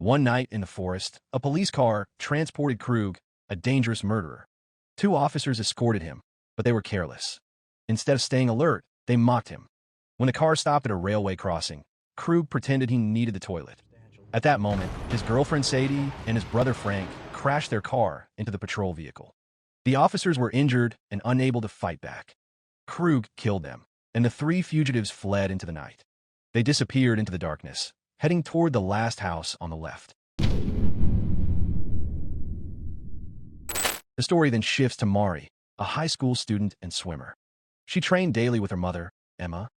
One night in the forest, a police car transported Krug, a dangerous murderer. Two officers escorted him, but they were careless. Instead of staying alert, they mocked him. When the car stopped at a railway crossing, Krug pretended he needed the toilet. At that moment, his girlfriend Sadie and his brother Frank crashed their car into the patrol vehicle. The officers were injured and unable to fight back. Krug killed them, and the three fugitives fled into the night. They disappeared into the darkness, heading toward the last house on the left. The story then shifts to Mari, a high school student and swimmer. She trained daily with her mother, Emma.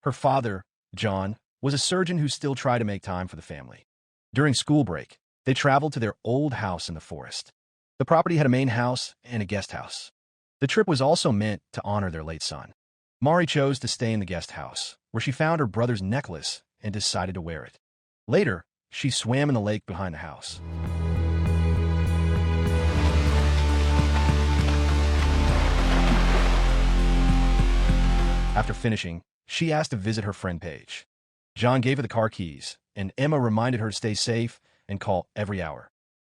Her father, John, was a surgeon who still tried to make time for the family. During school break, they traveled to their old house in the forest. The property had a main house and a guest house. The trip was also meant to honor their late son. Mari chose to stay in the guest house, where she found her brother's necklace and decided to wear it. Later, she swam in the lake behind the house. After finishing, she asked to visit her friend Paige. John gave her the car keys, and Emma reminded her to stay safe and call every hour.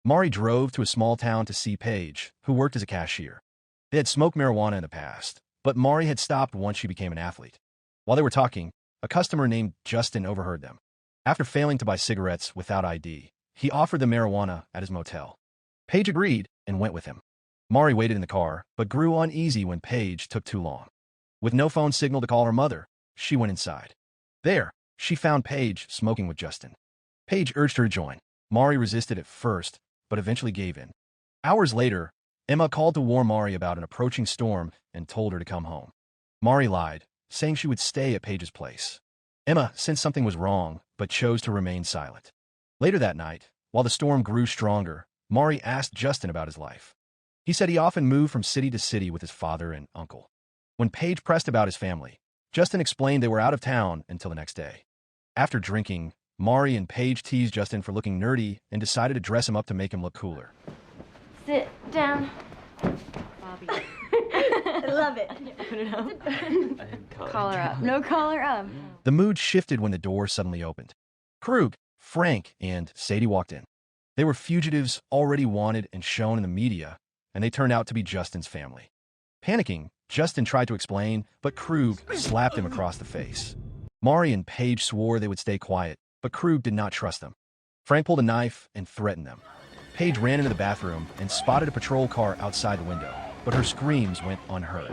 Mari drove to a small town to see Paige, who worked as a cashier. They had smoked marijuana in the past, but Mari had stopped once she became an athlete. While they were talking, a customer named Justin overheard them. After failing to buy cigarettes without ID, he offered them marijuana at his motel. Paige agreed and went with him. Mari waited in the car, but grew uneasy when Paige took too long. With no phone signal to call her mother, she went inside. There, she found Paige smoking with Justin. Paige urged her to join. Mari resisted at first, but eventually gave in. Hours later, Emma called to warn Mari about an approaching storm and told her to come home. Mari lied, saying she would stay at Paige's place. Emma sensed something was wrong, but chose to remain silent. Later that night, while the storm grew stronger, Mari asked Justin about his life. He said he often moved from city to city with his father and uncle. When Paige pressed about his family, Justin explained they were out of town until the next day. After drinking, Mari and Paige teased Justin for looking nerdy and decided to dress him up to make him look cooler. Sit down. Bobby. I love it. Put it up. Collar up. No collar up. The mood shifted when the door suddenly opened. Krug, Frank, and Sadie walked in. They were fugitives already wanted and shown in the media, and they turned out to be Justin's family. Panicking, Justin tried to explain, but Krug slapped him across the face. Mari and Paige swore they would stay quiet, but Krug did not trust them. Frank pulled a knife and threatened them. Paige ran into the bathroom and spotted a patrol car outside the window, but her screams went unheard.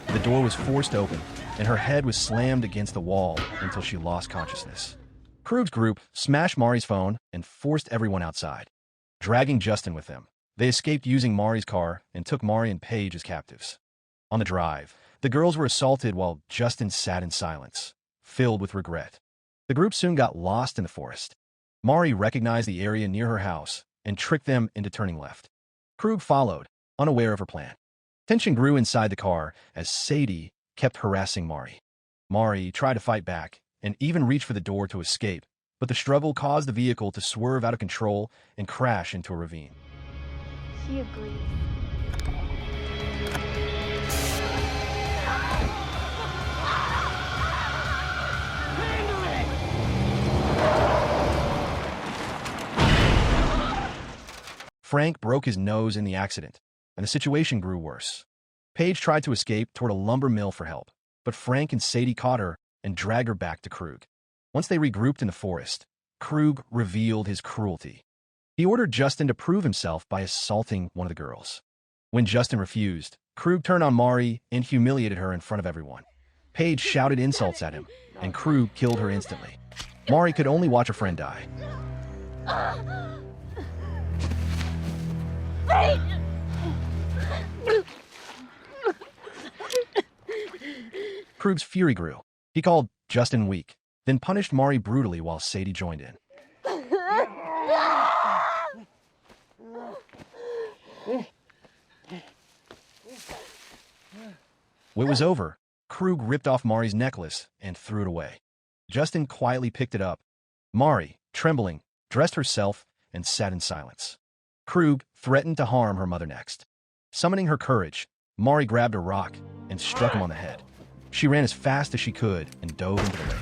The door was forced open, and her head was slammed against the wall until she lost consciousness. Krug's group smashed Mari's phone and forced everyone outside. Dragging Justin with them, they escaped using Mari's car and took Mari and Paige as captives. On the drive, the girls were assaulted while Justin sat in silence, filled with regret. The group soon got lost in the forest. Mari recognized the area near her house and tricked them into turning left. Krug followed, unaware of her plan. Tension grew inside the car as Sadie kept harassing Mari. Mari tried to fight back and even reached for the door to escape, but the struggle caused the vehicle to swerve out of control and crash into a ravine. She agrees. Frank broke his nose in the accident, and the situation grew worse. Paige tried to escape toward a lumber mill for help, but Frank and Sadie caught her and dragged her back to Krug. Once they regrouped in the forest, Krug revealed his cruelty. He ordered Justin to prove himself by assaulting one of the girls. When Justin refused, Krug turned on Mari and humiliated her in front of everyone. Paige shouted insults at him, and Krug killed her instantly. Mari could only watch her friend die. Krug's fury grew. He called Justin weak, then punished Mari brutally while Sadie joined in. When it was over, Krug ripped off Mari's necklace and threw it away. Justin quietly picked it up. Mari, trembling, dressed herself and sat in silence. Krug threatened to harm her mother next. Summoning her courage, Mari grabbed a rock and struck him on the head. She ran as fast as she could and dove into the lake.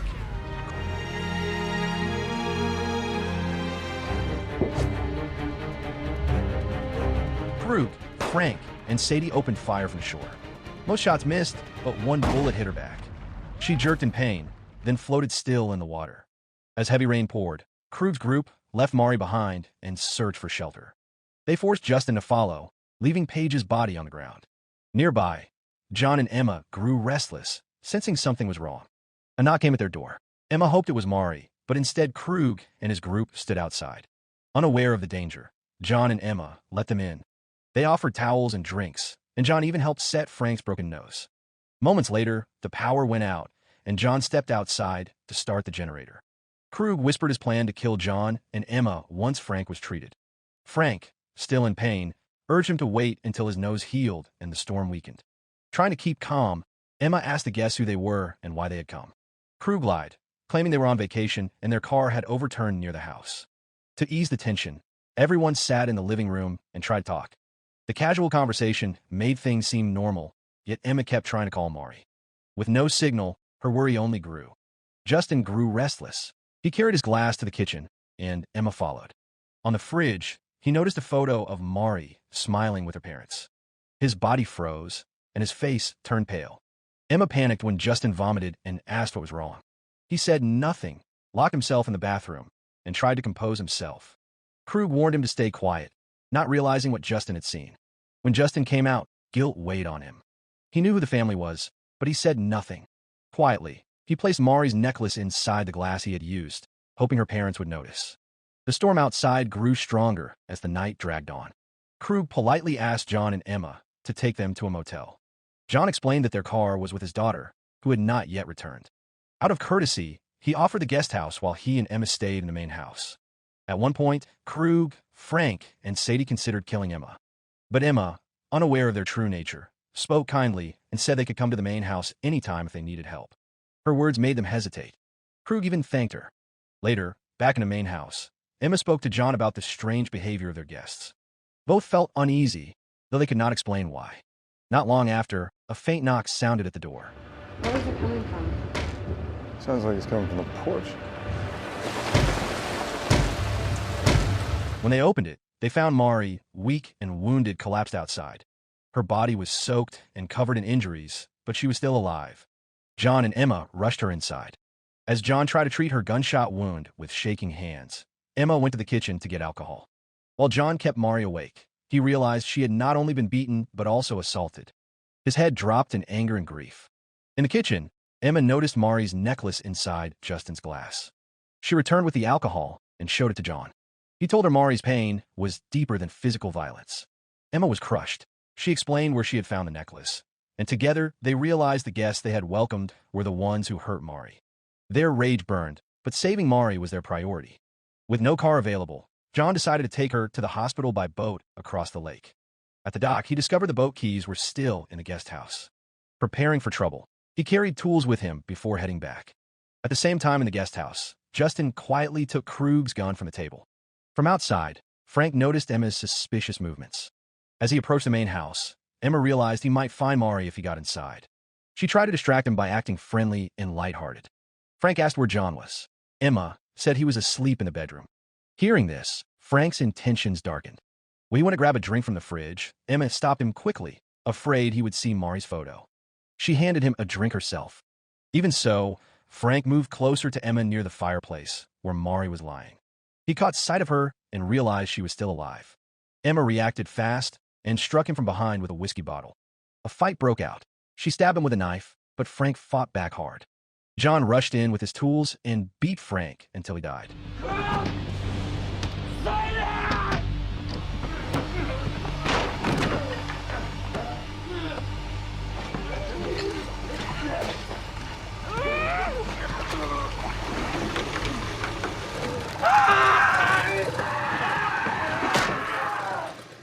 Krug, Frank, and Sadie opened fire from shore. Most shots missed, but one bullet hit her back. She jerked in pain, then floated still in the water. As heavy rain poured, Krug's group left Mari behind and searched for shelter. They forced Justin to follow, leaving Paige's body on the ground. Nearby, John and Emma grew restless, sensing something was wrong. A knock came at their door. Emma hoped it was Mari, but instead Krug and his group stood outside. Unaware of the danger, John and Emma let them in. They offered towels and drinks, and John even helped set Frank's broken nose. Moments later, the power went out, and John stepped outside to start the generator. Krug whispered his plan to kill John and Emma once Frank was treated. Frank, still in pain, urged him to wait until his nose healed and the storm weakened. Trying to keep calm, Emma asked the guests who they were and why they had come. Krug lied, claiming they were on vacation and their car had overturned near the house. To ease the tension, everyone sat in the living room and tried to talk. The casual conversation made things seem normal, yet Emma kept trying to call Mari. With no signal, her worry only grew. Justin grew restless. He carried his glass to the kitchen, and Emma followed. On the fridge, he noticed a photo of Mari smiling with her parents. His body froze, and his face turned pale. Emma panicked when Justin vomited and asked what was wrong. He said nothing, locked himself in the bathroom, and tried to compose himself. Krug warned him to stay quiet, not realizing what Justin had seen. When Justin came out, guilt weighed on him. He knew who the family was, but he said nothing. Quietly, he placed Mari's necklace inside the glass he had used, hoping her parents would notice. The storm outside grew stronger as the night dragged on. Krug politely asked John and Emma to take them to a motel. John explained that their car was with his daughter, who had not yet returned. Out of courtesy, he offered the guest house while he and Emma stayed in the main house. At one point, Krug, Frank, and Sadie considered killing Emma. But Emma, unaware of their true nature, spoke kindly and said they could come to the main house anytime if they needed help. Her words made them hesitate. Krug even thanked her. Later, back in the main house, Emma spoke to John about the strange behavior of their guests. Both felt uneasy, though they could not explain why. Not long after, a faint knock sounded at the door. Where is it coming from? Sounds like it's coming from the porch. When they opened it, they found Mari, weak and wounded, collapsed outside. Her body was soaked and covered in injuries, but she was still alive. John and Emma rushed her inside. As John tried to treat her gunshot wound with shaking hands, Emma went to the kitchen to get alcohol. While John kept Mari awake, he realized she had not only been beaten but also assaulted. His head dropped in anger and grief. In the kitchen, Emma noticed Mari's necklace inside Justin's glass. She returned with the alcohol and showed it to John. He told her Mari's pain was deeper than physical violence. Emma was crushed. She explained where she had found the necklace, and together they realized the guests they had welcomed were the ones who hurt Mari. Their rage burned, but saving Mari was their priority. With no car available, John decided to take her to the hospital by boat across the lake. At the dock, he discovered the boat keys were still in the guest house. Preparing for trouble, he carried tools with him before heading back. At the same time in the guest house, Justin quietly took Krug's gun from the table. From outside, Frank noticed Emma's suspicious movements. As he approached the main house, Emma realized he might find Mari if he got inside. She tried to distract him by acting friendly and lighthearted. Frank asked where John was. Emma said he was asleep in the bedroom. Hearing this, Frank's intentions darkened. When he went to grab a drink from the fridge, Emma stopped him quickly, afraid he would see Mari's photo. She handed him a drink herself. Even so, Frank moved closer to Emma near the fireplace, where Mari was lying. He caught sight of her and realized she was still alive. Emma reacted fast and struck him from behind with a whiskey bottle. A fight broke out. She stabbed him with a knife, but Frank fought back hard. John rushed in with his tools and beat Frank until he died.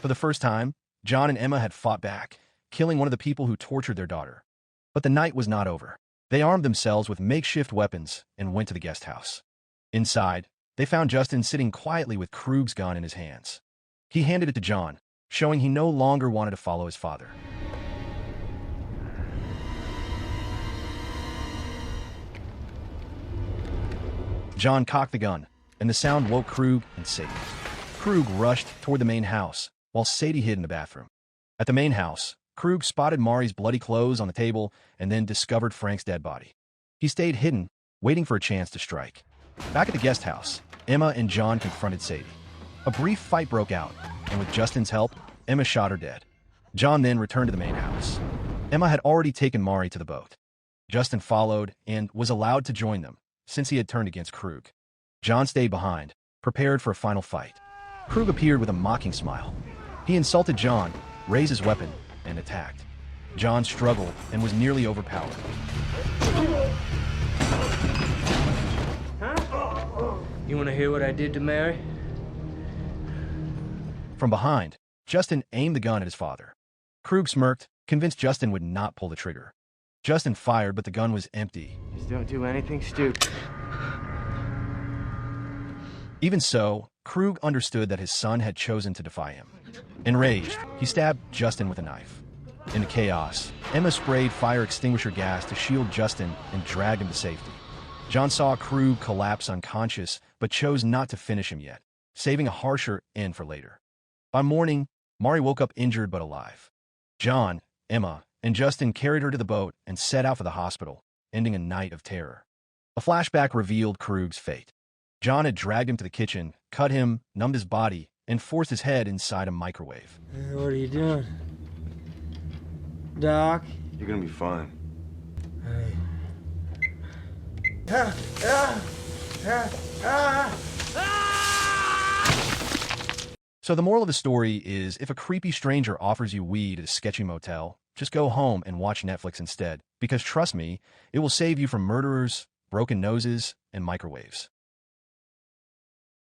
For the first time, John and Emma had fought back, killing one of the people who tortured their daughter. But the night was not over. They armed themselves with makeshift weapons and went to the guest house. Inside, they found Justin sitting quietly with Krug's gun in his hands. He handed it to John, showing he no longer wanted to follow his father. John cocked the gun, and the sound woke Krug and Sadie. Krug rushed toward the main house, while Sadie hid in the bathroom. At the main house, Krug spotted Mari's bloody clothes on the table and then discovered Frank's dead body. He stayed hidden, waiting for a chance to strike. Back at the guest house, Emma and John confronted Sadie. A brief fight broke out, and with Justin's help, Emma shot her dead. John then returned to the main house. Emma had already taken Mari to the boat. Justin followed and was allowed to join them, since he had turned against Krug. John stayed behind, prepared for a final fight. Krug appeared with a mocking smile. He insulted John, raised his weapon, and attacked. John struggled and was nearly overpowered. You want to hear what I did to Mary? From behind, Justin aimed the gun at his father. Krug smirked, convinced Justin would not pull the trigger. Justin fired, but the gun was empty. Just don't do anything stupid. Even so, Krug understood that his son had chosen to defy him. Enraged, he stabbed Justin with a knife. In the chaos, Emma sprayed fire extinguisher gas to shield Justin and dragged him to safety. John saw Krug collapse unconscious, but chose not to finish him yet, saving a harsher end for later. By morning, Mari woke up injured but alive. John, Emma, and Justin carried her to the boat and set out for the hospital, ending a night of terror. A flashback revealed Krug's fate. John had dragged him to the kitchen, cut him, numbed his body, and forced his head inside a microwave. Hey, what are you doing? Doc? You're gonna be fine. Hey. So the moral of the story is, if a creepy stranger offers you weed at a sketchy motel, just go home and watch Netflix instead, because trust me, it will save you from murderers, broken noses, and microwaves.